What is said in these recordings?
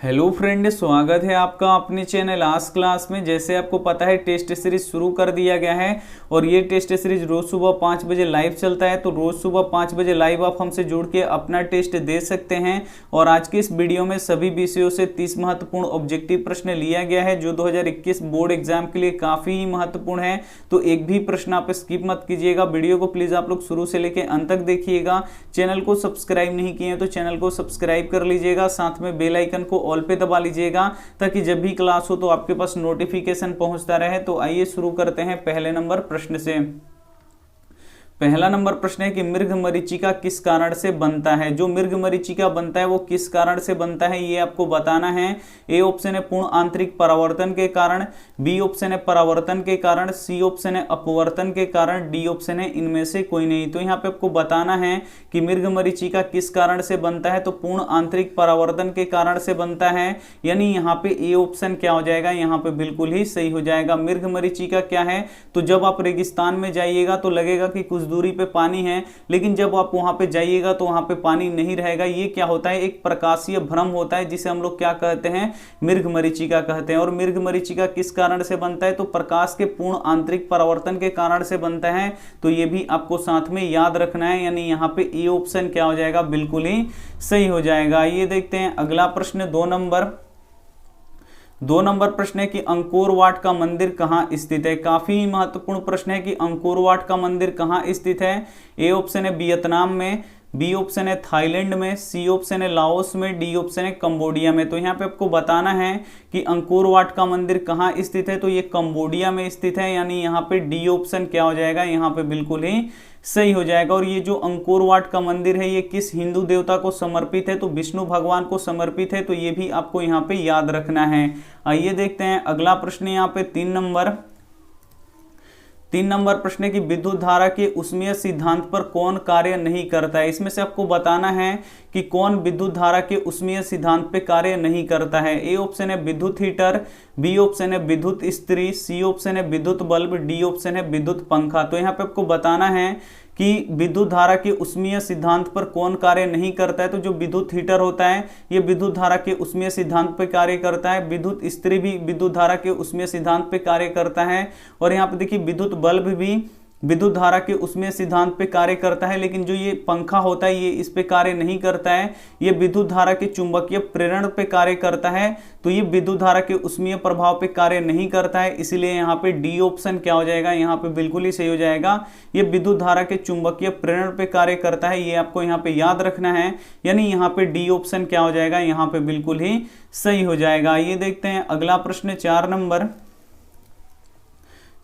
Hello friend, स्वागत है आपका अपने चैनल आज क्लास में। जैसे आपको पता है टेस्ट सीरीज शुरू कर दिया गया है और ये टेस्ट सीरीज रोज सुबह 5 बजे लाइव चलता है। तो रोज सुबह 5 बजे लाइव आप हमसे जुड़ के अपना टेस्ट दे सकते हैं। और आज के इस वीडियो में सभी विषयों से 30 महत्वपूर्ण ऑब्जेक्टिव प्रश्न लिया गया है जो 2021 बोर्ड एग्जाम के लिए काफी महत्वपूर्ण है। तो एक भी प्रश्न आप स्किप मत कीजिएगा। वीडियो को प्लीज आप लोग शुरू से लेकर अंत तक देखिएगा। चैनल को सब्सक्राइब नहीं किए तो चैनल को सब्सक्राइब कर लीजिएगा, साथ में बेल आइकन को ऑल पे दबा लीजिएगा ताकि जब भी क्लास हो तो आपके पास नोटिफिकेशन पहुंचता रहे। तो आइए शुरू करते हैं पहले नंबर प्रश्न से। पहला नंबर प्रश्न है कि मृगमरीचिका किस कारण से बनता है। जो मृगमरीचिका बनता है वो किस कारण से बनता है ये आपको बताना है। ए ऑप्शन है पूर्ण आंतरिक परावर्तन के कारण, बी ऑप्शन है परावर्तन के कारण, सी ऑप्शन है अपवर्तन के कारण, डी ऑप्शन है इनमें से कोई नहीं। तो यहाँ पे आपको बताना है कि मृगमरीचिका किस कारण से बनता है। तो पूर्ण आंतरिक परावर्तन के कारण से बनता है, यानी यहाँ पे ए ऑप्शन क्या हो जाएगा, यहाँ पे बिल्कुल ही सही हो जाएगा। मृगमरीचिका क्या है, तो जब आप रेगिस्तान में जाइएगा तो लगेगा कि कुछ दूरी पे पानी है, लेकिन जब आप वहां पे जाइएगा तो वहां पे पानी नहीं रहेगा। ये क्या होता है, एक प्रकाशीय भ्रम होता है जिसे हम लोग क्या कहते हैं, मृगमरीचिका कहते हैं। और मृगमरीचिका किस कारण से बनता है, तो प्रकाश के पूर्ण आंतरिक परावर्तन के कारण से बनता है। तो ये भी आपको साथ में याद रखना है, यानी यहाँ पे ए ऑप्शन क्या हो जाएगा, बिल्कुल ही सही हो जाएगा। ये देखते हैं अगला प्रश्न, 2 नंबर प्रश्न है कि अंकोर वाट का मंदिर कहाँ स्थित है। काफी महत्वपूर्ण प्रश्न है कि अंकोर वाट का मंदिर कहाँ स्थित है। ए ऑप्शन है वियतनाम में, बी ऑप्शन है थाईलैंड में, सी ऑप्शन है लाओस में, डी ऑप्शन है कंबोडिया में। तो यहाँ पे आपको बताना है कि अंकोर वाट का मंदिर कहाँ स्थित है। तो ये कंबोडिया में स्थित है, यानी यहाँ पे डी ऑप्शन क्या हो जाएगा, यहाँ पे बिल्कुल ही सही हो जाएगा। और ये जो अंकोर वाट का मंदिर है ये किस हिंदू देवता को समर्पित है, तो विष्णु भगवान को समर्पित है। तो ये भी आपको यहाँ पे याद रखना है। आइए देखते हैं अगला प्रश्न, यहाँ पे 3 नंबर प्रश्न है कि विद्युत धारा के ऊष्मीय सिद्धांत पर कौन कार्य नहीं करता है। इसमें से आपको बताना है कि कौन विद्युत धारा के ऊष्मीय सिद्धांत पे कार्य नहीं करता है। ए ऑप्शन है विद्युत हीटर, बी ऑप्शन है विद्युत इस्त्री, सी ऑप्शन है विद्युत बल्ब, डी ऑप्शन है विद्युत पंखा। तो यहाँ पे आपको बताना है कि विद्युत धारा के ऊष्मीय सिद्धांत पर कौन कार्य नहीं करता है। तो जो विद्युत हीटर होता है ये विद्युत धारा के ऊष्मीय सिद्धांत पर कार्य करता है। विद्युत इस्त्री भी विद्युत धारा के ऊष्मीय सिद्धांत पर कार्य करता है। और यहाँ पे देखिए विद्युत बल्ब भी विद्युत धारा के उसमें सिद्धांत पे कार्य करता है। लेकिन जो ये पंखा होता है ये इस पे कार्य नहीं करता है, ये विद्युत धारा के चुंबकीय प्रेरण पे कार्य करता है। तो ये विद्युत धारा के ऊष्मीय प्रभाव पे कार्य नहीं करता है, इसीलिए यहाँ पे डी ऑप्शन क्या हो जाएगा, यहाँ पे बिल्कुल ही सही हो जाएगा। ये विद्युत धारा के चुंबकीय प्रेरण पे कार्य करता है, ये आपको यहाँ पे याद रखना है, यानी यहाँ पे डी ऑप्शन क्या हो जाएगा, यहाँ पे बिल्कुल ही सही हो जाएगा। ये देखते हैं अगला प्रश्न,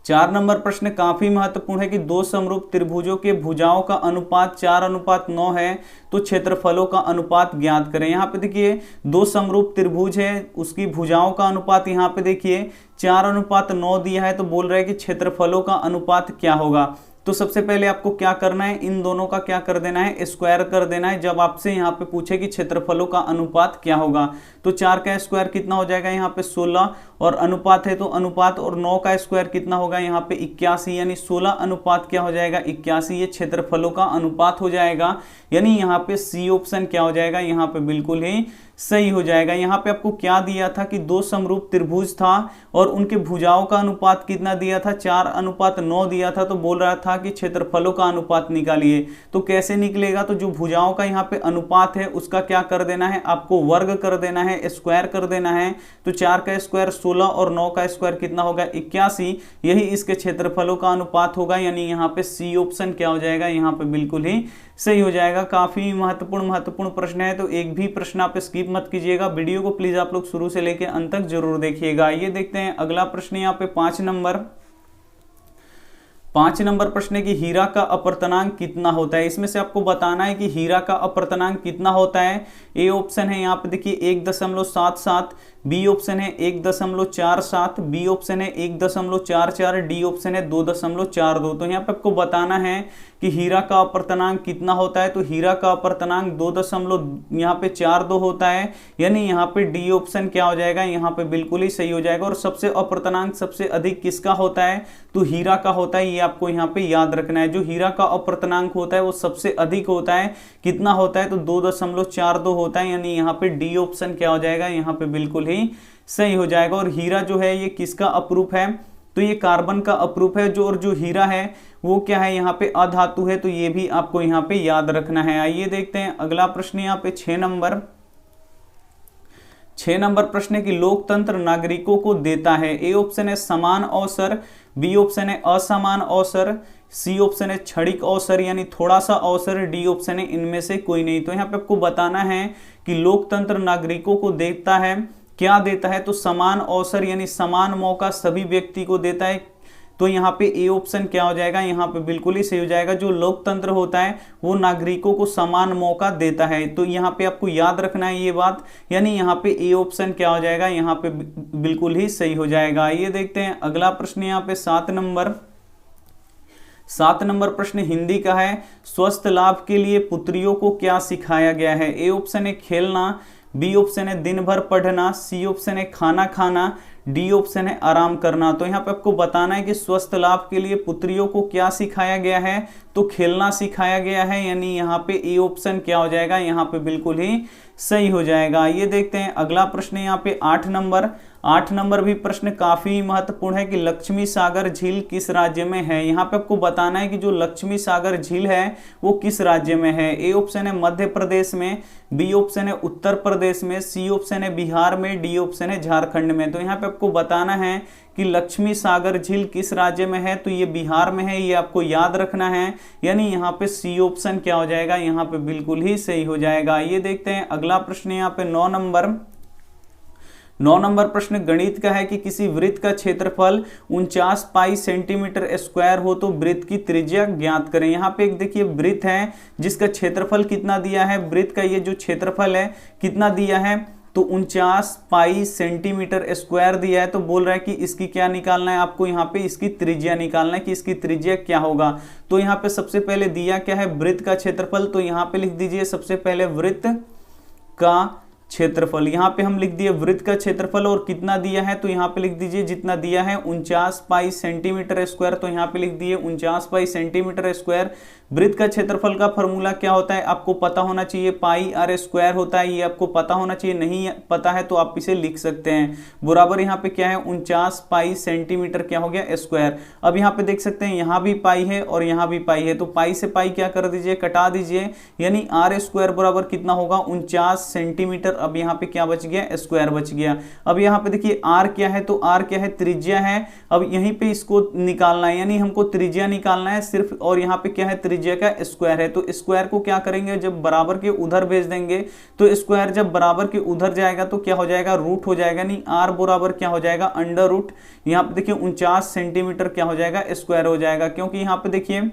4 नंबर प्रश्न काफी महत्वपूर्ण है कि 2 समरूप त्रिभुजों के भुजाओं का अनुपात 4:9 है, तो क्षेत्रफलों का अनुपात ज्ञात करें। यहाँ पे देखिए 2 समरूप त्रिभुज है, उसकी भुजाओं का अनुपात यहाँ पे देखिए 4:9 दिया है। तो बोल रहा है कि क्षेत्रफलों का अनुपात क्या होगा। तो सबसे पहले आपको क्या करना है, इन दोनों का क्या कर देना है, स्क्वायर कर देना है। जब आपसे यहाँ पे पूछे कि क्षेत्रफलों का अनुपात क्या होगा, तो 4 का स्क्वायर कितना हो जाएगा, यहाँ पे 16, और अनुपात है तो अनुपात, और 9 का स्क्वायर कितना होगा, यहाँ पे 81, यानी 16 अनुपात क्या हो जाएगा, 81। ये क्षेत्रफलों का अनुपात हो जाएगा, यानी यहाँ पे सी ऑप्शन क्या हो जाएगा, यहाँ पे बिल्कुल ही सही हो जाएगा। यहाँ पे आपको क्या दिया था कि 2 समरूप त्रिभुज था और उनके भुजाओं का अनुपात कितना दिया था, 4:9 दिया था। तो बोल रहा था कि क्षेत्रफलों का अनुपात निकालिए। तो कैसे निकलेगा, तो जो भुजाओं का यहाँ पे अनुपात है उसका क्या कर देना है, आपको वर्ग कर देना है, स्क्वायर कर देना है। तो 4 का स्क्वायर 16 और 9 का स्क्वायर कितना होगा, 81, यही इसके क्षेत्रफलों का अनुपात होगा, यानी यहाँ पे सी ऑप्शन क्या हो जाएगा, यहाँ पे बिल्कुल ही सही हो जाएगा। काफी महत्वपूर्ण प्रश्न है, तो एक भी प्रश्न आप स्किप मत कीजिएगा। वीडियो को प्लीज आप लोग शुरू से लेकर अंत तक जरूर देखिएगा। ये देखते हैं अगला प्रश्न, यहाँ पे 5 नंबर प्रश्न है कि हीरा का अपवर्तनांक कितना होता है। इसमें से आपको बताना है कि हीरा का अपवर्तनांक कितना होता है। ए ऑप्शन है यहाँ पे देखिए 1.77, बी ऑप्शन है 1.47, बी ऑप्शन है 1.44, डी ऑप्शन है 2.42। तो यहाँ पे आपको बताना है कि हीरा का अपवर्तनांक कितना होता है। तो हीरा का अपवर्तनांक 2.42 होता है, यानी यहाँ पे डी ऑप्शन क्या हो जाएगा, यहाँ पे बिल्कुल ही सही हो जाएगा। और सबसे अपवर्तनांक सबसे अधिक किसका होता है, तो हीरा का होता है। ये आपको यहाँ पे याद रखना है, जो हीरा का अपवर्तनांक होता है वो सबसे अधिक होता है। कितना होता है, तो 2.42 होता है, यानी यहाँ पे डी ऑप्शन क्या हो जाएगा, यहाँ पे बिल्कुल ही सही हो जाएगा। और हीरा जो है ये किसका अपरूप है, तो ये कार्बन का अपरूप है। जो और जो हीरा है वो क्या है, यहाँ पे अधातु है। तो ये भी आपको यहाँ पे याद रखना है। आइए देखते हैं अगला प्रश्न, यहाँ पे 6 नंबर प्रश्न है कि लोकतंत्र नागरिकों को देता है। ए ऑप्शन है समान अवसर, बी ऑप्शन है असमान अवसर, सी ऑप्शन है क्षणिक अवसर यानी थोड़ा सा अवसर, डी ऑप्शन है इनमें से कोई नहीं। तो यहाँ पे आपको बताना है कि लोकतंत्र नागरिकों को देता है, क्या देता है, तो समान अवसर यानी समान मौका सभी व्यक्ति को देता है। तो यहाँ पे ए ऑप्शन क्या हो जाएगा, यहाँ पे बिल्कुल ही सही हो जाएगा। जो लोकतंत्र होता है वो नागरिकों को समान मौका देता है। तो यहाँ पे आपको याद रखना है ये बात, यानी यहाँ पे ए ऑप्शन क्या हो जाएगा, यहाँ पे बिल्कुल ही सही हो जाएगा। ये देखते हैं अगला प्रश्न, यहाँ पे 7 नंबर प्रश्न हिंदी का है। स्वस्थ लाभ के लिए पुत्रियों को क्या सिखाया गया है। ए ऑप्शन है खेलना, बी ऑप्शन है दिन भर पढ़ना, सी ऑप्शन है खाना खाना, डी ऑप्शन है आराम करना। तो यहाँ पे आपको बताना है कि स्वस्थ लाभ के लिए पुत्रियों को क्या सिखाया गया है, तो खेलना सिखाया गया है, यानी यहाँ पे ए ऑप्शन क्या हो जाएगा, यहाँ पे बिल्कुल ही सही हो जाएगा। ये देखते हैं अगला प्रश्न, यहाँ पे 8 नंबर भी प्रश्न काफी महत्वपूर्ण है कि लक्ष्मी सागर झील किस राज्य में है। यहाँ पे आपको बताना है कि जो लक्ष्मी सागर झील है वो किस राज्य में है। ए ऑप्शन है मध्य प्रदेश में, बी ऑप्शन है उत्तर प्रदेश में, सी ऑप्शन है बिहार में, डी ऑप्शन है झारखंड में। तो यहाँ पे आपको बताना है कि लक्ष्मी सागर झील किस राज्य में है, तो ये बिहार में है, ये आपको याद रखना है, यानी यहाँ पे सी ऑप्शन क्या हो जाएगा, यहाँ पे बिल्कुल ही सही हो जाएगा। ये देखते हैं अगला प्रश्न, यहाँ पे 9 नंबर प्रश्न गणित का है कि किसी वृत्त का क्षेत्रफल 49 पाई सेंटीमीटर स्क्वायर हो तो वृत्त की त्रिज्या ज्ञात करें। यहाँ पे एक देखिए वृत्त है जिसका क्षेत्रफल कितना दिया है, वृत्त का ये जो क्षेत्रफल है कितना दिया है, तो 49 पाई सेंटीमीटर स्क्वायर दिया है। तो बोल रहा है कि इसकी क्या निकालना है आपको, यहाँ पे इसकी त्रिज्या निकालना है कि इसकी त्रिज्या क्या होगा। तो यहाँ पे सबसे पहले दिया क्या है, वृत्त का क्षेत्रफल। तो यहाँ पे लिख दीजिए सबसे पहले वृत्त का क्षेत्रफल, यहाँ पे हम लिख दिए वृत्त का क्षेत्रफल और कितना दिया है, तो यहाँ पे लिख दीजिए जितना दिया है 49 पाई सेंटीमीटर स्क्वायर। तो यहाँ पे लिख दिए 49 पाई सेंटीमीटर स्क्वायर। वृत्त का क्षेत्रफल का फॉर्मूला क्या होता है आपको पता होना चाहिए, पाई आर स्क्वायर होता है, ये आपको पता होना चाहिए। नहीं पता है तो आप इसे लिख सकते हैं, बराबर यहाँ पे क्या है 49 पाई सेंटीमीटर क्या हो गया स्क्वायर। अब यहाँ पे देख सकते हैं यहाँ भी पाई है और यहाँ भी पाई है, तो पाई से पाई क्या कर दीजिए, कटा दीजिए, यानी आर स्क्वायर बराबर कितना होगा 49 सेंटीमीटर। अब यहाँ पे क्या बच गया, स्क्वायर बच गया। अब यहाँ पे देखिए आर क्या है, तो आर क्या है, त्रिज्या है। अब यहीं पे इसको निकालना है, यानी हमको त्रिज्या निकालना है सिर्फ, और यहाँ पे क्या है त्रिज्या का स्क्वायर है। तो स्क्वायर को क्या करेंगे, जब बराबर के उधर भेज देंगे, तो स्क्वायर जब बराबर के उधर जाएगा तो क्या हो जाएगा, रूट हो जाएगा, नहीं आर बराबर क्या हो जाएगा, अंडर रूट। यहाँ पे देखिए 49 सेंटीमीटर क्या हो जाएगा, स्क्वायर हो जाएगा, क्योंकि यहाँ पे देखिए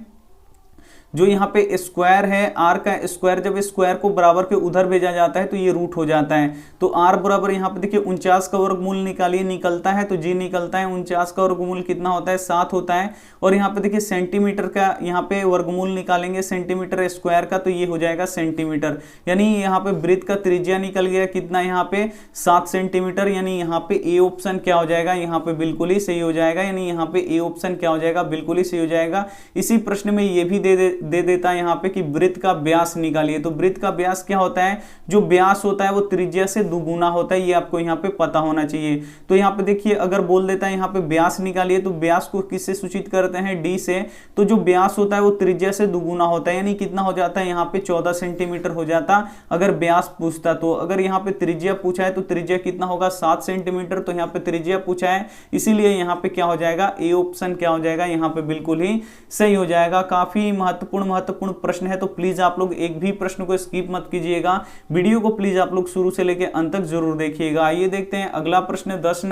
जो यहाँ पे स्क्वायर है, आर का स्क्वायर, जब स्क्वायर को बराबर के उधर भेजा जाता है तो ये रूट हो जाता है। तो आर बराबर यहाँ पे देखिए 49 का वर्गमूल निकालिए, निकलता है तो जी निकलता है, 49 का वर्गमूल कितना होता है 7 होता है। और यहाँ पे देखिए सेंटीमीटर का यहाँ पे वर्गमूल निकालेंगे सेंटीमीटर स्क्वायर का, तो ये हो जाएगा सेंटीमीटर, यानी यहाँ पे वृत्त का त्रिज्या निकल गया कितना, यहाँ पे 7 सेंटीमीटर, यानी यहाँ पे ए ऑप्शन क्या हो जाएगा, यहाँ पे बिल्कुल ही सही हो जाएगा, यानी यहाँ पे ए ऑप्शन क्या हो जाएगा, बिल्कुल ही सही हो जाएगा। इसी प्रश्न में ये भी दे देता है यहाँ पे कि वृत्त का व्यास निकालिए। तो वृत्त का व्यास क्या होता है, जो व्यास होता है वो त्रिज्या से दुगुना होता है, ये आपको यहाँ पे पता होना चाहिए। तो यहाँ पे देखिए अगर बोल देता है यहाँ पे व्यास निकालिए, तो व्यास को किससे सूचित करते हैं, डी से। तो जो व्यास होता है वो त्रिज्या से दुगुना होता है, यानी कितना हो जाता है यहाँ पे 14 सेंटीमीटर हो जाता अगर व्यास पूछता। तो अगर यहाँ पे त्रिज्या पूछा है तो त्रिज्या कितना होगा 7 सेंटीमीटर, तो यहाँ पे त्रिज्या पूछा है, इसीलिए यहाँ पे क्या हो जाएगा, ए ऑप्शन क्या हो जाएगा, यहाँ पे बिल्कुल ही सही हो जाएगा। काफी महत्वपूर्ण प्रश्न है, तो प्लीज आप लोग एक भी प्रश्न को स्किप मत कीजिएगा, वीडियो को प्लीज आप लोग शुरू से लेकर अंत तक जरूर देखिएगा। आइए देखते हैं अगला प्रश्न 10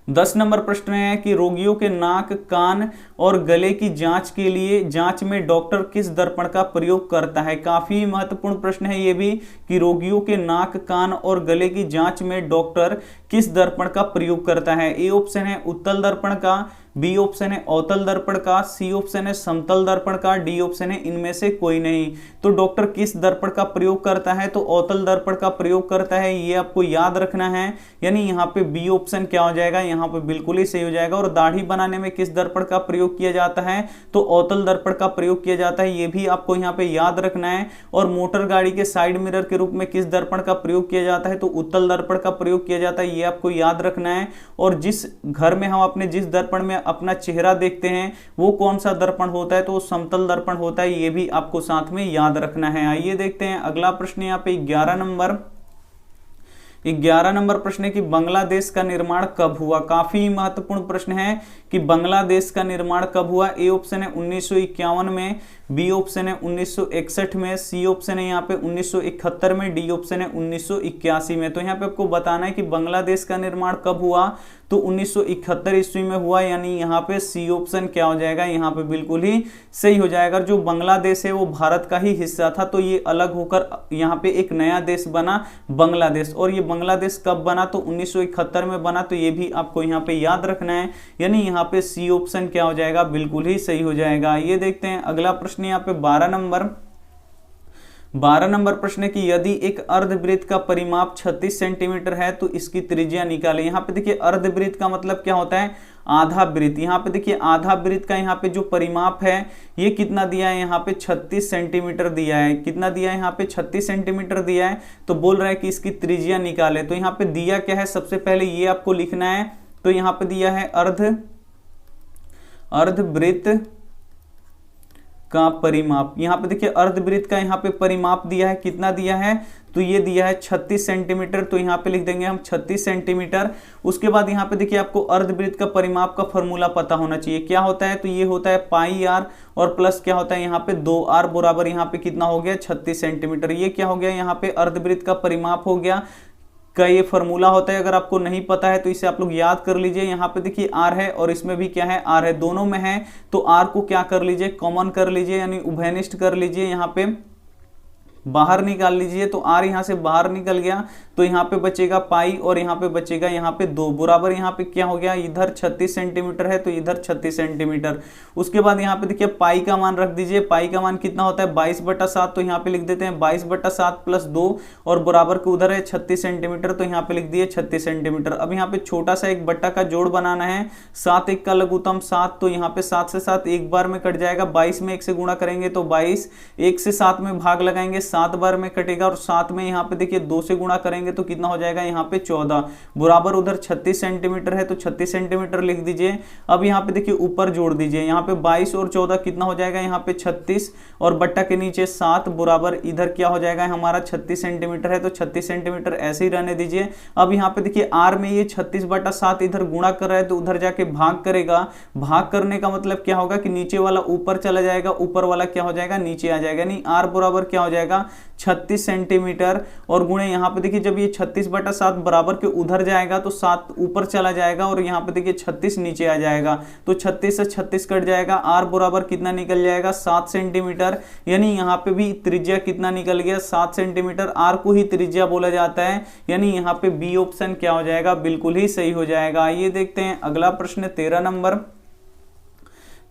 10 नंबर प्रश्न है कि रोगियों के नाक, कान और गले की जांच के लिए जांच में डॉक्टर किस दर्पण का प्रयोग करता है। काफी महत्वपूर्ण प्रश्न है ये भी कि रोगियों के नाक, कान और गले की जांच में डॉक्टर किस दर्पण का प्रयोग करता है। ए ऑप्शन है उत्तल दर्पण का, बी ऑप्शन है अवतल दर्पण का, सी ऑप्शन है समतल दर्पण का, डी ऑप्शन है इनमें से कोई नहीं। तो डॉक्टर किस दर्पण का प्रयोग करता है, तो अवतल दर्पण का प्रयोग करता है, ये आपको याद रखना है। यानी यहाँ पे बी ऑप्शन क्या हो जाएगा, यहाँ पे बिल्कुल ही सही हो जाएगा। और दाढ़ी बनाने में किस दर्पण का प्रयोग किया जाता है, तो अवतल दर्पण का प्रयोग किया जाता है, ये भी आपको यहाँ पे याद रखना है। और मोटर गाड़ी के साइड मिरर के रूप में किस दर्पण का प्रयोग किया जाता है, तो उत्तल दर्पण का प्रयोग किया जाता है, ये आपको याद रखना है। और जिस घर में हम अपने जिस दर्पण में अपना चेहरा देखते हैं वो कौन सा दर्पण होता है, तो समतल दर्पण होता है, ये भी आपको साथ में याद रखना है। आइए देखते हैं अगला प्रश्न यहाँ पे 11 नंबर प्रश्न है कि बांग्लादेश का निर्माण कब हुआ। काफी महत्वपूर्ण प्रश्न है कि बांग्लादेश का निर्माण कब हुआ। ए ऑप्शन है 1951 में, बी ऑप्शन है 1961 में, सी ऑप्शन है यहाँ पे 1971 में, डी ऑप्शन है 1981 में। तो यहाँ पे आपको बताना है कि बांग्लादेश का निर्माण कब हुआ, तो 1971 ईस्वी में हुआ, यानी यहाँ पे सी ऑप्शन क्या हो जाएगा, यहाँ पे बिल्कुल ही सही हो जाएगा। जो बांग्लादेश है वो भारत का ही हिस्सा था, तो ये अलग होकर यहाँ पे एक नया देश बना बांग्लादेश। और ये बांग्लादेश कब बना, तो 1971 में बना, तो ये भी आपको यहाँ पे याद रखना है। यानी यहाँ पे सी ऑप्शन क्या हो जाएगा, बिल्कुल ही सही हो जाएगा। ये देखते हैं अगला प्रश्न यहाँ पे 12 नंबर प्रश्न है कि यदि एक अर्धवृत्त का परिमाप 36 सेंटीमीटर है तो इसकी त्रिज्या निकालें। यहाँ पे देखिए अर्धवृत्त का मतलब क्या होता है, आधा वृत्त। यहाँ पे देखिए आधा वृत्त का यहाँ पे जो परिमाप है ये कितना दिया है, यहाँ पे 36 सेंटीमीटर दिया है। कितना दिया है, यहाँ पे 36 सेंटीमीटर दिया है। तो बोल रहा है कि इसकी त्रिज्या निकाले। तो यहाँ पे दिया क्या है, सबसे पहले ये आपको लिखना है। तो यहाँ पे दिया है अर्धवृत्त का परिमाप। यहाँ पे देखिए अर्धवृत्त का यहाँ पे परिमाप दिया है, कितना दिया है, तो ये दिया है 36 सेंटीमीटर। तो यहाँ पे लिख देंगे हम 36 सेंटीमीटर। उसके बाद यहाँ पे देखिए आपको अर्धवृत्त का परिमाप का फॉर्मूला पता होना चाहिए। क्या होता है, तो ये होता है पाई आर और प्लस क्या होता है यहाँ पे 2r बराबर यहाँ पे कितना हो गया 36 सेंटीमीटर। ये क्या हो गया, यहाँ पे अर्धवृत्त का परिमाप हो गया का ये फॉर्मूला होता है। अगर आपको नहीं पता है तो इसे आप लोग याद कर लीजिए। यहाँ पे देखिए r है और इसमें भी क्या है r है, दोनों में है। तो r को क्या कर लीजिए, कॉमन कर लीजिए, यानी उभयनिष्ठ कर लीजिए, यहाँ पे बाहर निकाल लीजिए। तो r यहाँ से बाहर निकल गया, तो यहाँ पे बचेगा पाई और यहाँ पे बचेगा यहाँ पे 2 बराबर यहाँ पे क्या हो गया, इधर 36 सेंटीमीटर है तो इधर 36 सेंटीमीटर। उसके बाद यहाँ पे देखिए पाई का मान रख दीजिए। पाई का मान कितना होता है 22/7, तो यहाँ पे लिख देते हैं 22/7 प्लस 2 और बराबर के उधर है 36 सेंटीमीटर, तो यहाँ पे लिख दिए 36 सेंटीमीटर। अब यहाँ पे छोटा सा एक बट्टा का जोड़ बनाना है, 7 1 का लघुत्तम 7, तो यहाँ पे 7 से 7 एक बार में कट जाएगा। 22 में 1 से गुणा करेंगे तो 22, 1 से 7 में भाग लगाएंगे 7 बार में कटेगा, और 7 में यहाँ पे देखिए 2 से गुणा करेंगे तो कितना हो जाएगा यहाँ पे 14 बराबर उधर 36 सेंटीमीटर है, तो 36 सेंटीमीटर लिख दीजिए। अब यहाँ पे देखिए ऊपर जोड़ दीजिए, यहाँ पे 22 और 14 कितना हो जाएगा, यहाँ पे 36 और बट्टा के नीचे 7 बराबर इधर क्या हो जाएगा हमारा 36 सेंटीमीटर है, तो 36 सेंटीमीटर ऐसे ही रहने दीजिए। अब यहाँ पे देखिए आर में ये 36/7 इधर गुणा कर रहा है तो उधर जाके भाग करेगा। भाग करने का मतलब क्या होगा कि नीचे वाला ऊपर चला जाएगा, ऊपर वाला क्या हो जाएगा नीचे आ जाएगा, यानी आर बराबर क्या हो जाएगा 36 सेंटीमीटर और गुणे यहाँ पे देखिए जब ये 36/7 बराबर के उधर जाएगा तो 7 ऊपर चला जाएगा और यहाँ पे देखिए 36 नीचे आ जाएगा, तो 36 से 36 कट जाएगा। आर बराबर कितना निकल जाएगा 7 सेंटीमीटर, यानी यहाँ पे भी त्रिज्या कितना निकल गया 7 सेंटीमीटर। आर को ही त्रिज्या बोला जाता है, यानी यहाँ पे बी ऑप्शन क्या हो जाएगा, बिल्कुल ही सही हो जाएगा। ये देखते हैं अगला प्रश्न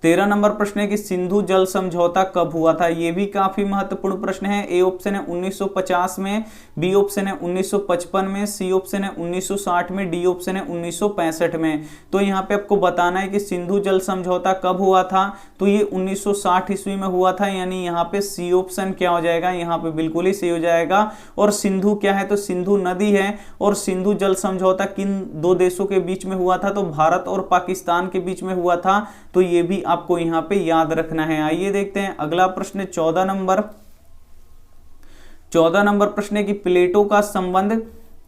13 नंबर प्रश्न है कि सिंधु जल समझौता कब हुआ था। यह भी काफी महत्वपूर्ण प्रश्न है। ए ऑप्शन है 1950 में, बी ऑप्शन है 1955 में, सी ऑप्शन है 1960 में, डी ऑप्शन है 1965 में। तो यहाँ पे आपको बताना है कि सिंधु जल समझौता कब हुआ था, तो ये 1960 ईस्वी में हुआ था, यानी यहाँ पे सी ऑप्शन क्या हो जाएगा, यहाँ पे बिल्कुल ही सही हो जाएगा। और सिंधु क्या है, तो सिंधु नदी है। और सिंधु जल समझौता किन दो देशों के बीच में हुआ था, तो भारत और पाकिस्तान के बीच में हुआ था, तो ये भी आपको यहां पे याद रखना है। आइए देखते हैं अगला प्रश्न 14 नंबर प्रश्न है कि प्लेटो का संबंध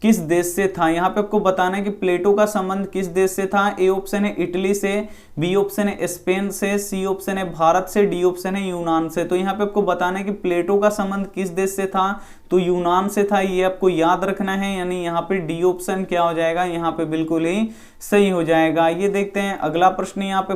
किस देश से था। यहाँ पे आपको बताना है कि प्लेटो का संबंध किस देश से था। ए ऑप्शन है इटली से, बी ऑप्शन है स्पेन से, सी ऑप्शन है भारत से, डी ऑप्शन है यूनान से। तो यहाँ पे आपको बताना है कि प्लेटो का संबंध किस देश से था, तो यूनान से था, ये आपको याद रखना है। यानी यहाँ पे डी ऑप्शन क्या हो जाएगा, यहाँ पे बिल्कुल ही सही हो जाएगा। ये देखते हैं अगला प्रश्न यहाँ पे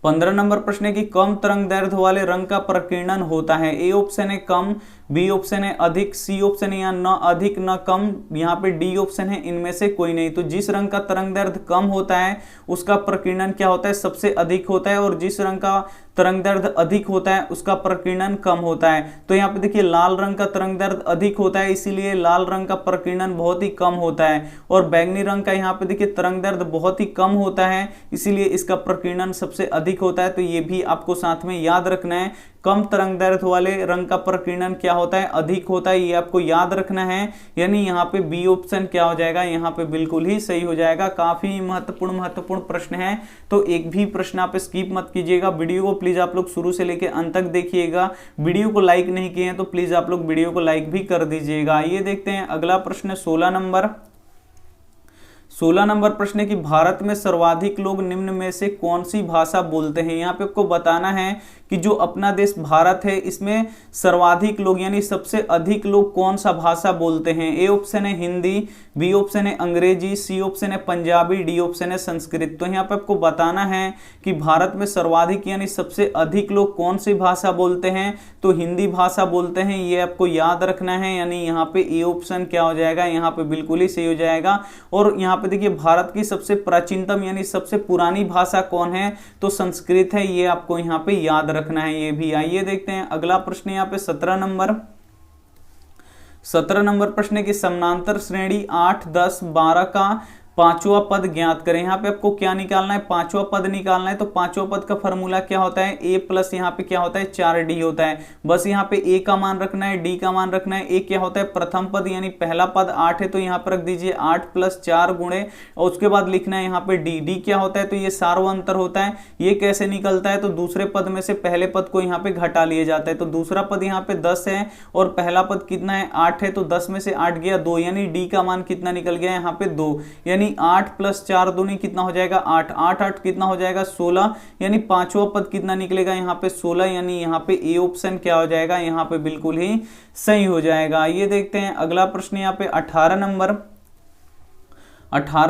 15 नंबर प्रश्न है कि कम तरंग दैर्ध्य वाले रंग का प्रकीर्णन होता है। ए ऑप्शन है कम, बी ऑप्शन है अधिक, सी ऑप्शन है या न अधिक न कम, यहाँ पे डी ऑप्शन है इनमें से कोई नहीं। तो जिस रंग का तरंग दैर्ध्य कम होता है उसका प्रकीर्णन क्या होता है, सबसे अधिक होता है, और जिस रंग का तरंग दैर्ध्य अधिक होता है उसका प्रकीर्णन कम होता है। तो यहाँ पे देखिए लाल रंग का तरंग दैर्ध्य अधिक होता है, इसीलिए लाल रंग का प्रकीर्णन बहुत ही कम होता है, और बैंगनी रंग का यहाँ पे देखिए तरंग दैर्ध्य बहुत ही कम होता है, इसीलिए इसका प्रकीर्णन सबसे अधिक होता है। तो ये भी आपको साथ में याद रखना है, कम तरंग दैर्ध्य वाले रंग का प्रकीर्णन क्या होता है, अधिक होता है, ये आपको याद रखना है। यानी यहाँ पे बी ऑप्शन क्या हो जाएगा, यहाँ पे बिल्कुल ही सही हो जाएगा। काफी महत्वपूर्ण प्रश्न है, तो एक भी प्रश्न आप स्किप मत कीजिएगा। वीडियो को प्लीज आप लोग शुरू से लेकर अंत तक देखिएगा। वीडियो को लाइक नहीं किए हैं तो प्लीज आप लोग वीडियो को लाइक भी कर दीजिएगा। ये देखते हैं अगला प्रश्न 16 नंबर प्रश्न है कि भारत में सर्वाधिक लोग निम्न में से कौन सी भाषा बोलते हैं। यहाँ पे आपको बताना है कि जो अपना देश भारत है इसमें सर्वाधिक लोग यानी सबसे अधिक लोग कौन सा भाषा बोलते हैं। ए ऑप्शन है हिंदी, बी ऑप्शन है अंग्रेजी, सी ऑप्शन है पंजाबी, डी ऑप्शन है संस्कृत। तो यहाँ पे आपको बताना है कि भारत में सर्वाधिक यानी सबसे अधिक लोग कौन सी भाषा बोलते हैं, तो हिंदी भाषा बोलते हैं, ये आपको याद रखना है। यानी यहाँ पे ए ऑप्शन क्या हो जाएगा, यहाँ पे बिल्कुल ही सही हो जाएगा। और यहाँ पे देखिए भारत की सबसे प्राचीनतम यानी सबसे पुरानी भाषा कौन है, तो संस्कृत है, ये आपको यहाँ पे याद रखना है ये भी। आइए देखते हैं अगला प्रश्न यहाँ पे 17 नंबर प्रश्न है कि समानांतर श्रेणी 8, 10, 12 का पांचवा पद ज्ञात करें। यहाँ पे आपको क्या निकालना है, पांचवा पद निकालना है। तो पांचवा पद का फॉर्मूला क्या होता है, ए प्लस यहाँ पे क्या होता है 4d होता है। बस यहाँ पे ए का मान रखना है, डी का मान रखना है। ए क्या होता है प्रथम पद यानी पहला पद 8 है, तो यहाँ पर रख दीजिए 8 + 4 गुणे, और उसके बाद लिखना है यहाँ पे डी। डी क्या होता है, तो ये सार्वअंतर होता है। ये कैसे निकलता है, तो दूसरे पद में से पहले पद को यहाँ पे घटा लिया जाता है। तो दूसरा पद यहाँ पे 10 है और पहला पद कितना है 8 है, तो 10 में से 8 गया 2, यानी डी का मान कितना निकल गया यहाँ पे 2, यानी 8 + 4 दूनी कितना हो जाएगा 8, 8 8 कितना हो जाएगा 16, यानी पांचवा पद कितना निकलेगा यहाँ पे 16, यानी यहाँ पे ए ऑप्शन क्या हो जाएगा, यहाँ पे बिल्कुल ही सही हो जाएगा। ये देखते हैं अगला प्रश्न यहाँ पे 18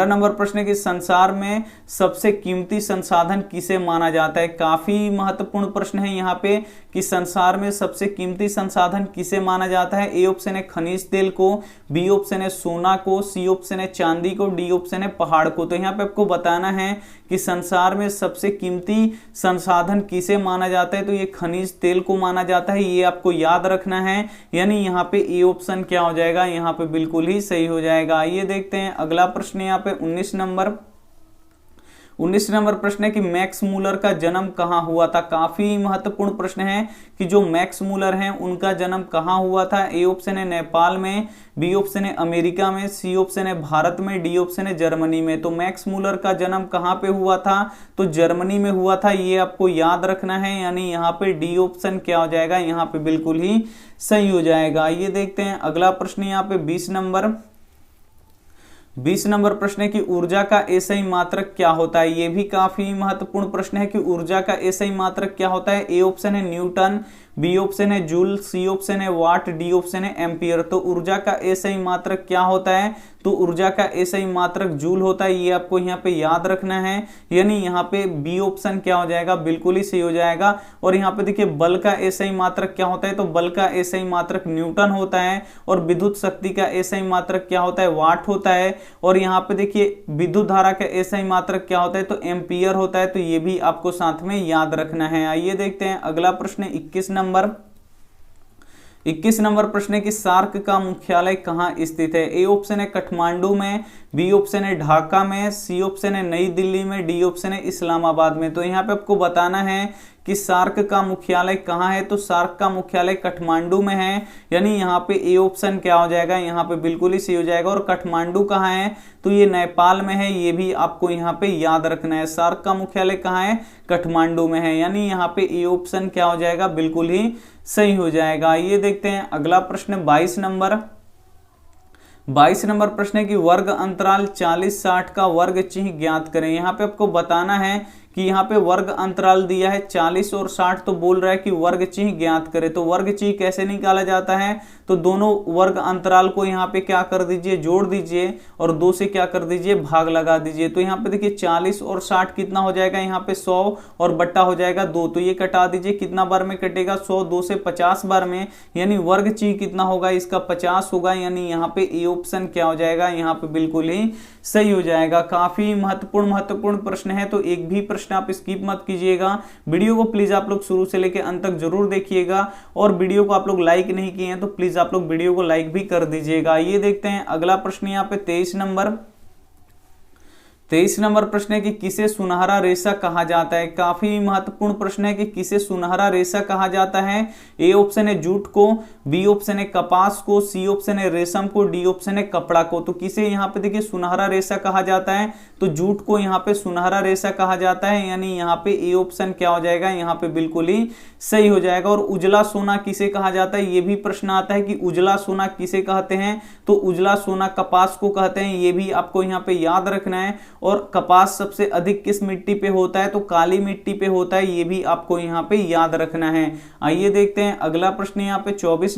नंबर प्रश्न की संसार में सबसे कीमती संसाधन किसे माना जाता है। काफी महत्वपूर्ण प्रश्न है यहाँ पे कि संसार में सबसे कीमती संसाधन किसे माना जाता है। ए ऑप्शन है खनिज तेल को, बी ऑप्शन है सोना को, सी ऑप्शन है चांदी को, डी ऑप्शन है पहाड़ को। तो यहाँ पे आपको बताना है कि संसार में सबसे कीमती संसाधन किसे माना जाता है, तो ये खनिज तेल को माना जाता है, ये आपको याद रखना है। यानी यहाँ पे ए ऑप्शन क्या हो जाएगा, यहाँ पे बिल्कुल ही सही हो जाएगा। ये देखते हैं अगला प्रश्न यहाँ पे 19 नंबर प्रश्न है कि मैक्स मूलर का जन्म कहाँ हुआ था। काफी महत्वपूर्ण प्रश्न है कि जो मैक्स मूलर हैं उनका जन्म कहाँ हुआ था। ए ऑप्शन है नेपाल में, बी ऑप्शन है अमेरिका में, सी ऑप्शन है भारत में, डी ऑप्शन है जर्मनी में। तो मैक्स मूलर का जन्म कहाँ पे हुआ था, तो जर्मनी में हुआ था, ये आपको याद रखना है। यानी यहाँ पे डी ऑप्शन क्या हो जाएगा, यहाँ पे बिल्कुल ही सही हो जाएगा। ये देखते हैं अगला प्रश्न यहाँ पे 20 नंबर प्रश्न है कि ऊर्जा का एसआई मात्रक क्या होता है। ये भी काफी महत्वपूर्ण प्रश्न है कि ऊर्जा का एसआई मात्रक क्या होता है। ए ऑप्शन है न्यूटन, बी ऑप्शन है जूल, सी ऑप्शन है वाट, डी ऑप्शन है एम्पियर। तो ऊर्जा का एसआई मात्रक क्या होता है, तो ऊर्जा का एसआई मात्रक जूल होता है, ये आपको यहाँ पे याद रखना है। यानी यहाँ पे बी ऑप्शन क्या हो जाएगा, बिल्कुल ही सही हो जाएगा। और यहाँ पे देखिए बल का एसआई मात्रक क्या होता है, तो बल का एसआई मात्रक न्यूटन होता है। और विद्युत शक्ति का एसआई मात्रक क्या होता है, वाट होता है। और यहाँ पे देखिए विद्युत धारा का एसआई मात्रक क्या होता है, तो एम्पियर होता है। तो ये भी आपको साथ में याद रखना है। आइए देखते हैं अगला प्रश्न 21 नंबर प्रश्न है कि सार्क का मुख्यालय कहाँ स्थित है। ए ऑप्शन है काठमांडू में, बी ऑप्शन है ढाका में, सी ऑप्शन है नई दिल्ली में, डी ऑप्शन है इस्लामाबाद में। तो यहाँ पे आपको बताना है कि सार्क का मुख्यालय कहाँ है, तो सार्क का मुख्यालय काठमांडू में है। यानी यहाँ पे ए ऑप्शन क्या हो जाएगा, यहाँ पे बिल्कुल ही सही हो जाएगा। और काठमांडू कहाँ है, तो ये नेपाल में है, ये भी आपको यहाँ पे याद रखना है। सार्क का मुख्यालय कहाँ है, काठमांडू में है। यानी यहाँ पे ए ऑप्शन क्या हो जाएगा, बिल्कुल ही सही हो जाएगा। ये देखते हैं अगला प्रश्न 22 22 नंबर प्रश्न है कि वर्ग अंतराल 40-60 का वर्ग चिन्ह ज्ञात करें। यहाँ पे आपको बताना है कि यहाँ पे वर्ग अंतराल दिया है 40 और 60, तो बोल रहा है कि वर्ग चिन्ह ज्ञात करें। तो वर्ग चिन्ह कैसे निकाला जाता है, तो दोनों वर्ग अंतराल को यहाँ पे क्या कर दीजिए, जोड़ दीजिए और 2 से क्या कर दीजिए, भाग लगा दीजिए। तो यहाँ पे देखिए 40 और 60 कितना हो जाएगा, यहाँ पे 100 और बट्टा हो जाएगा 2, तो ये कटा दीजिए। कितना बार में कटेगा, 100 2 से 50 बार में, यानी वर्ग चिन्ह कितना होगा, इसका 50 होगा। यानी यहाँ पे ए ऑप्शन क्या हो जाएगा, यहाँ पे बिल्कुल ही सही हो जाएगा। काफी महत्वपूर्ण प्रश्न है, तो एक भी प्रश्न आप स्किप मत कीजिएगा। वीडियो को प्लीज आप लोग शुरू से लेकर अंत तक जरूर देखिएगा, और वीडियो को आप लोग लाइक नहीं किए हैं तो प्लीज आप लोग वीडियो को लाइक भी कर दीजिएगा। ये देखते हैं अगला प्रश्न यहाँ पे 23 नंबर प्रश्न है कि किसे सुनहरा रेशा कहा जाता है। काफी महत्वपूर्ण प्रश्न है कि किसे सुनहरा रेशा कहा जाता है। ए ऑप्शन है जूट को, बी ऑप्शन है कपास को, सी ऑप्शन है रेशम को, डी ऑप्शन है कपड़ा को। तो किसे यहाँ पे देखिए सुनहरा रेशा कहा जाता है, तो जूट को यहाँ पे सुनहरा रेशा कहा जाता है। यानी यहाँ पे ए ऑप्शन क्या हो जाएगा, यहाँ पे बिल्कुल ही सही हो जाएगा। और उजला सोना किसे कहा जाता है, ये भी प्रश्न आता है कि उजला सोना किसे कहते हैं। तो उजला सोना कपास को कहते हैं, ये भी आपको यहाँ पे याद रखना है। और कपास सबसे अधिक किस मिट्टी पे होता है, तो काली मिट्टी पे होता है, ये भी आपको यहाँ पे याद रखना है। आइए देखते हैं अगला प्रश्न यहाँ पे 24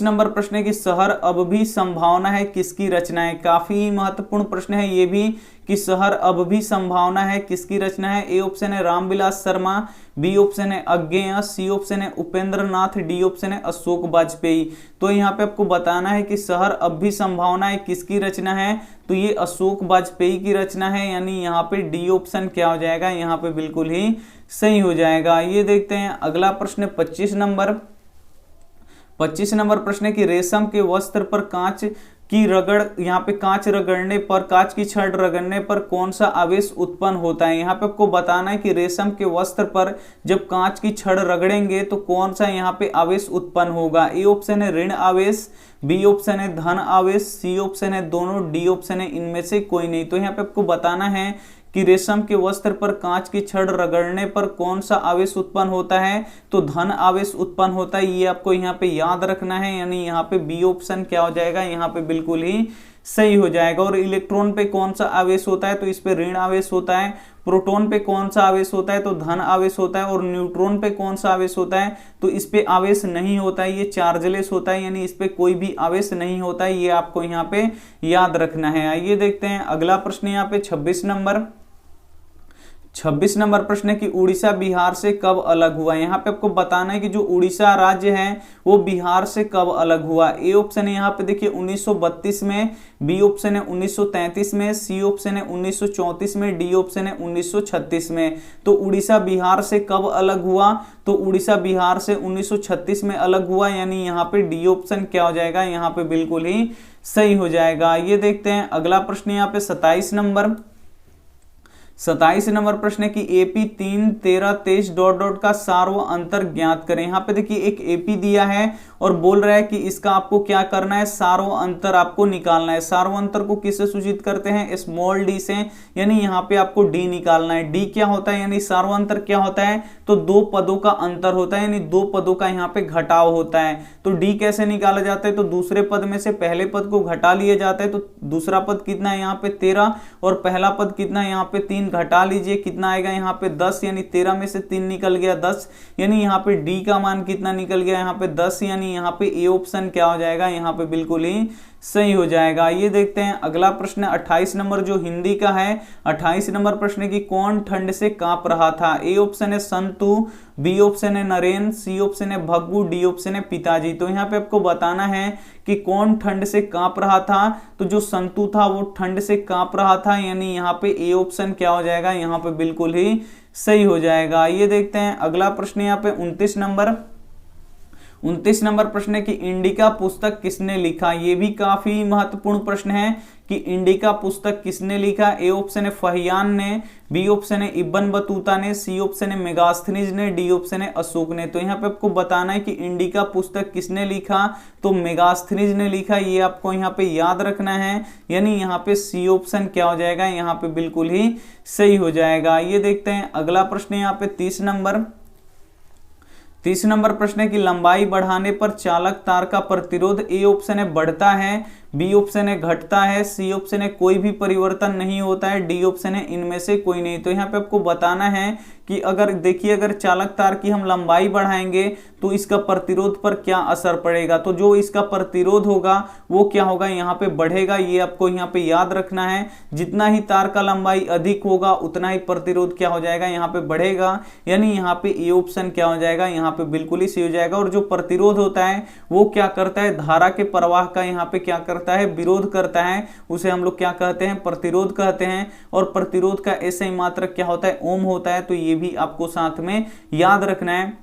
नंबर प्रश्न है कि शहर अब भी संभावना है किसकी रचना है। काफी महत्वपूर्ण प्रश्न है ये भी कि शहर अब भी संभावना है किसकी रचना है। ए ऑप्शन है रामविलास शर्मा, बी ऑप्शन है अज्ञेय, सी ऑप्शन है उपेंद्र नाथ, डी ऑप्शन है अशोक वाजपेयी। तो यहाँ पे आपको बताना है कि शहर अब भी संभावना है किसकी रचना है, तो ये अशोक वाजपेयी की रचना है। यानी यहाँ पे डी ऑप्शन क्या हो जाएगा, यहाँ पे बिल्कुल ही सही हो जाएगा। ये देखते हैं अगला प्रश्न 25 नंबर प्रश्न है कि रेशम के वस्त्र पर कांच की रगड़, यहाँ पे कांच रगड़ने पर, कांच की छड़ रगड़ने पर कौन सा आवेश उत्पन्न होता है। यहाँ पे आपको बताना है कि रेशम के वस्त्र पर जब कांच की छड़ रगड़ेंगे तो कौन सा यहाँ पे आवेश उत्पन्न होगा। ए ऑप्शन है ऋण आवेश, बी ऑप्शन है धन आवेश, सी ऑप्शन है दोनों, डी ऑप्शन है इनमें से कोई नहीं। तो यहाँ पे आपको बताना है कि रेशम के वस्त्र पर कांच की छड़ रगड़ने पर कौन सा आवेश उत्पन्न होता है, तो धन आवेश उत्पन्न होता है। ये आपको यहाँ पे याद रखना है। यानी यहाँ पे बी ऑप्शन क्या हो जाएगा, यहाँ पे बिल्कुल ही सही हो जाएगा। और इलेक्ट्रॉन पे कौन सा आवेश होता है, तो इस पे ऋण आवेश होता है। प्रोटॉन पे कौन सा आवेश होता है, तो धन आवेश होता है। और न्यूट्रॉन पे कौन सा आवेश होता है, तो इस पे आवेश नहीं होता है, ये चार्जलेस होता है, यानी इस पे कोई भी आवेश नहीं होता है। ये आपको यहाँ पे याद रखना है। आइए देखते हैं अगला प्रश्न यहाँ पे 26 नंबर प्रश्न है कि उड़ीसा बिहार से कब अलग हुआ। यहाँ पे आपको बताना है कि जो उड़ीसा राज्य है वो बिहार से कब अलग हुआ। ए ऑप्शन है यहाँ पे देखिए 1932 में, बी ऑप्शन है 1933 में, सी ऑप्शन है 1934 में, डी ऑप्शन है 1936 में। तो उड़ीसा बिहार से कब अलग हुआ, तो उड़ीसा बिहार से 1936 में अलग हुआ। यानी यहाँ पे डी ऑप्शन क्या हो जाएगा, यहाँ पे बिल्कुल ही सही हो जाएगा। ये देखते हैं अगला प्रश्न यहाँ पे 27 नंबर प्रश्न है कि एपी 3, 13, 23 डॉट डॉट का सार्व अंतर ज्ञात करें। यहाँ पे देखिए एक एपी दिया है और बोल रहा है कि इसका आपको क्या करना है, सार्व अंतर आपको निकालना है। सार्व अंतर को किससे सूचित करते हैं, स्मॉल डी से। यानी यहाँ पे आपको डी निकालना है। डी क्या होता है, यानी सार्व अंतर क्या होता है, तो दो पदों का अंतर होता है, यानी दो पदों का यहाँ पे घटाव होता है। तो डी कैसे निकाला जाता है, तो दूसरे पद में से पहले पद को घटा लिया जाता है। तो दूसरा पद कितना है यहाँ पे 13 और पहला पद कितना है यहाँ पे 3, घटा लीजिए कितना आएगा यहाँ पे 10, यानी 13 में से 3 निकल गया 10, यानी यहाँ पे डी का मान कितना निकल गया यहाँ पे 10। यानी यहाँ पे ए ऑप्शन क्या हो जाएगा, यहाँ पे बिल्कुल ही सही हो जाएगा। ये देखते हैं अगला प्रश्न 28 नंबर जो हिंदी का है। 28 नंबर प्रश्न की कौन ठंड से कांप रहा था। ए ऑप्शन है संतु, बी ऑप्शन है नरेन, सी ऑप्शन है भग्गू, डी ऑप्शन है पिताजी। तो यहाँ पे आपको बताना है कि कौन ठंड से कांप रहा था। तो जो संतु था वो ठंड से कांप रहा था। यानी यहाँ पे ए ऑप्शन क्या हो जाएगा, यहाँ पे बिल्कुल ही सही हो जाएगा। ये देखते हैं अगला प्रश्न यहाँ पे 29 नंबर प्रश्न है कि इंडिका पुस्तक किसने लिखा। ये भी काफी महत्वपूर्ण प्रश्न है कि इंडिका पुस्तक किसने लिखा। ए ऑप्शन है फहियान ने, बी ऑप्शन है इब्न बतूता ने, सी ऑप्शन है मेगास्थनीज ने, डी ऑप्शन है अशोक ने। तो यहाँ पे आपको बताना है कि इंडिका पुस्तक किसने लिखा, तो मेगास्थनीज ने लिखा। ये आपको यहाँ पे याद रखना है। यानी यहाँ पे सी ऑप्शन क्या हो जाएगा, यहाँ पे बिल्कुल ही सही हो जाएगा। ये देखते हैं अगला प्रश्न यहाँ पे 30 30 नंबर प्रश्न है कि लंबाई बढ़ाने पर चालक तार का प्रतिरोध, ए ऑप्शन है बढ़ता है, बी ऑप्शन है घटता है, सी ऑप्शन है कोई भी परिवर्तन नहीं होता है, डी ऑप्शन है इनमें से कोई नहीं। तो यहाँ पे आपको बताना है कि अगर देखिए अगर चालक तार की हम लंबाई बढ़ाएंगे तो इसका प्रतिरोध पर क्या असर पड़ेगा। तो जो इसका प्रतिरोध होगा वो क्या होगा, यहाँ पे बढ़ेगा। ये आपको यहाँ पे याद रखना है, जितना ही तार का लंबाई अधिक होगा उतना ही प्रतिरोध क्या हो जाएगा, यहाँ पे बढ़ेगा। यानी यहाँ पे ए ऑप्शन क्या हो जाएगा, यहाँ पे बिल्कुल ही सही हो जाएगा। और जो प्रतिरोध होता है वो क्या करता है, धारा के प्रवाह का यहाँ पे क्या करता है, विरोध करता है। उसे हम लोग क्या कहते हैं, प्रतिरोध कहते हैं। और प्रतिरोध का ऐसे ही मात्रक क्या होता है, ओम होता है। तो ये भी आपको साथ में याद रखना है।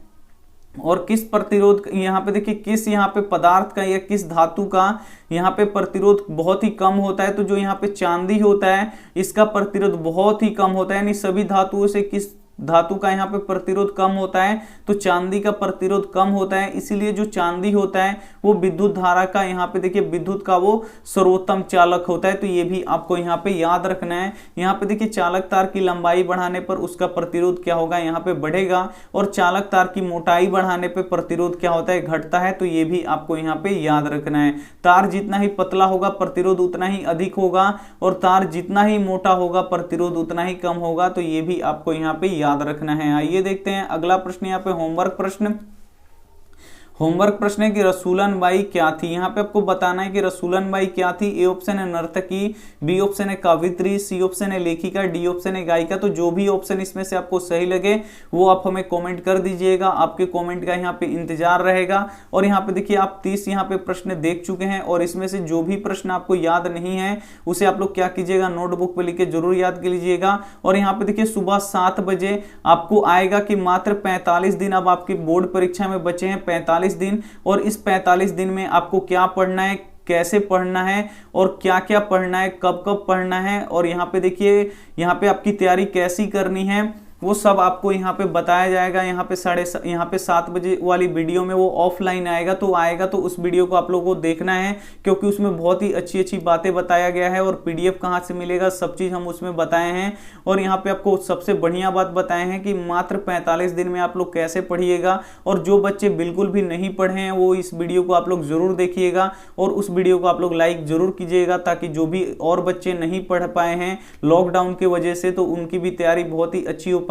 और किस प्रतिरोध, यहाँ पे देखिए किस यहाँ पे पदार्थ का या किस धातु का यहाँ पे प्रतिरोध बहुत ही कम होता है। तो जो यहाँ पे चांदी होता है इसका प्रतिरोध बहुत ही कम होता है। यानी सभी धातुओं से किस धातु का यहाँ पे प्रतिरोध कम होता है, तो चांदी का प्रतिरोध कम होता है। इसीलिए जो चांदी होता है वो विद्युत धारा का, यहाँ पे देखिए विद्युत का वो सर्वोत्तम चालक होता है। तो ये भी आपको यहाँ पे याद रखना है। यहाँ पे देखिए चालक तार की लंबाई बढ़ाने पर उसका प्रतिरोध क्या होगा, यहाँ पे बढ़ेगा। और चालक तार की मोटाई बढ़ाने पर प्रतिरोध क्या होता है, घटता है। तो ये भी आपको यहाँ पे याद रखना है। तार जितना ही पतला होगा प्रतिरोध उतना ही अधिक होगा, और तार जितना ही मोटा होगा प्रतिरोध उतना ही कम होगा। तो ये भी आपको यहाँ पे याद रखना है। आइए देखते हैं अगला प्रश्न, यहाँ पे होमवर्क प्रश्न। होमवर्क प्रश्न है कि रसूलन बाई क्या थी। यहाँ पे आपको बताना है कि रसूलन बाई क्या थी। ए ऑप्शन है नर्तकी, बी ऑप्शन है कवित्री, सी ऑप्शन है लेखिका, डी ऑप्शन है गायिका। तो जो भी ऑप्शन इसमें से आपको सही लगे वो आप हमें कमेंट कर दीजिएगा। आपके कमेंट का यहाँ पे इंतजार रहेगा। और यहाँ पे देखिए आप 30 यहाँ पे प्रश्न देख चुके हैं, और इसमें से जो भी प्रश्न आपको याद नहीं है उसे आप लोग क्या कीजिएगा, नोटबुक पे लिख के जरूर याद कर लीजिएगा। और यहाँ पे देखिए सुबह 7 बजे आपको आएगा कि मात्र 45 दिन अब आपकी बोर्ड परीक्षा में बचे हैं, 45 दिन। और इस 45 दिन में आपको क्या पढ़ना है, कैसे पढ़ना है, और क्या क्या पढ़ना है, कब कब पढ़ना है, और यहाँ पे देखिए यहाँ पे आपकी तैयारी कैसी करनी है वो सब आपको यहाँ पे बताया जाएगा। यहाँ पे 7 बजे वाली वीडियो में वो ऑफलाइन आएगा, तो उस वीडियो को आप लोगों को देखना है, क्योंकि उसमें बहुत ही अच्छी अच्छी बातें बताया गया है। और पीडीएफ कहाँ से मिलेगा सब चीज़ हम उसमें बताए हैं। और यहाँ पे आपको सबसे बढ़िया बात बताए हैं कि मात्र 45 दिन में आप लोग कैसे पढ़िएगा। और जो बच्चे बिल्कुल भी नहीं पढ़े हैं वो इस वीडियो को आप लोग जरूर देखिएगा, और उस वीडियो को आप लोग लाइक जरूर कीजिएगा, ताकि जो भी और बच्चे नहीं पढ़ पाए हैं लॉकडाउन की वजह से, तो उनकी भी तैयारी बहुत ही अच्छी हो पाए।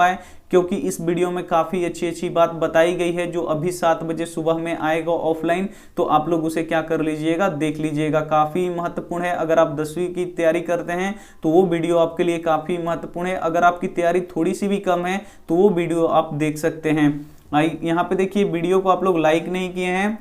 क्योंकि इस वीडियो में काफ़ी अच्छी अच्छी बात बताई गई है, जो अभी 7 बजे सुबह में आएगा ऑफलाइन। तो आप लोग उसे क्या कर लीजिएगा, देख लीजिएगा। काफ़ी महत्वपूर्ण है। अगर आप 10वीं की तैयारी करते हैं तो वो वीडियो आपके लिए काफ़ी महत्वपूर्ण है। अगर आपकी तैयारी थोड़ी सी भी कम है तो वो वीडियो आप देख सकते हैं। यहाँ पे देखिए वीडियो को आप लोग लाइक नहीं किए हैं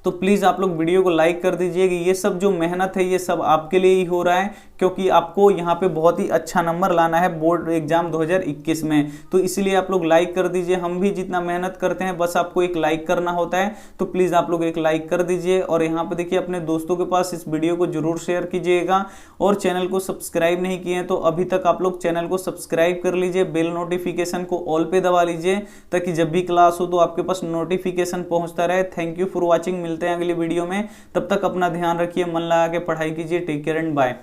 तो प्लीज़ आप लोग वीडियो को लाइक कर दीजिएगा। ये सब जो मेहनत है ये सब आपके लिए ही हो रहा है, क्योंकि आपको यहाँ पे बहुत ही अच्छा नंबर लाना है बोर्ड एग्जाम 2021 में। तो इसलिए आप लोग लाइक कर दीजिए। हम भी जितना मेहनत करते हैं बस आपको एक लाइक करना होता है। तो प्लीज़ आप लोग एक लाइक कर दीजिए। और यहाँ पे देखिए अपने दोस्तों के पास इस वीडियो को जरूर शेयर कीजिएगा। और चैनल को सब्सक्राइब नहीं किए हैं तो अभी तक आप लोग चैनल को सब्सक्राइब कर लीजिए। बेल नोटिफिकेशन को ऑल पे दबा लीजिए, ताकि जब भी क्लास हो तो आपके पास नोटिफिकेशन पहुँचता रहे। Thank you for watching. मिलते हैं अगली वीडियो में। तब तक अपना ध्यान रखिए, मन लगा के पढ़ाई कीजिए। Take care and bye.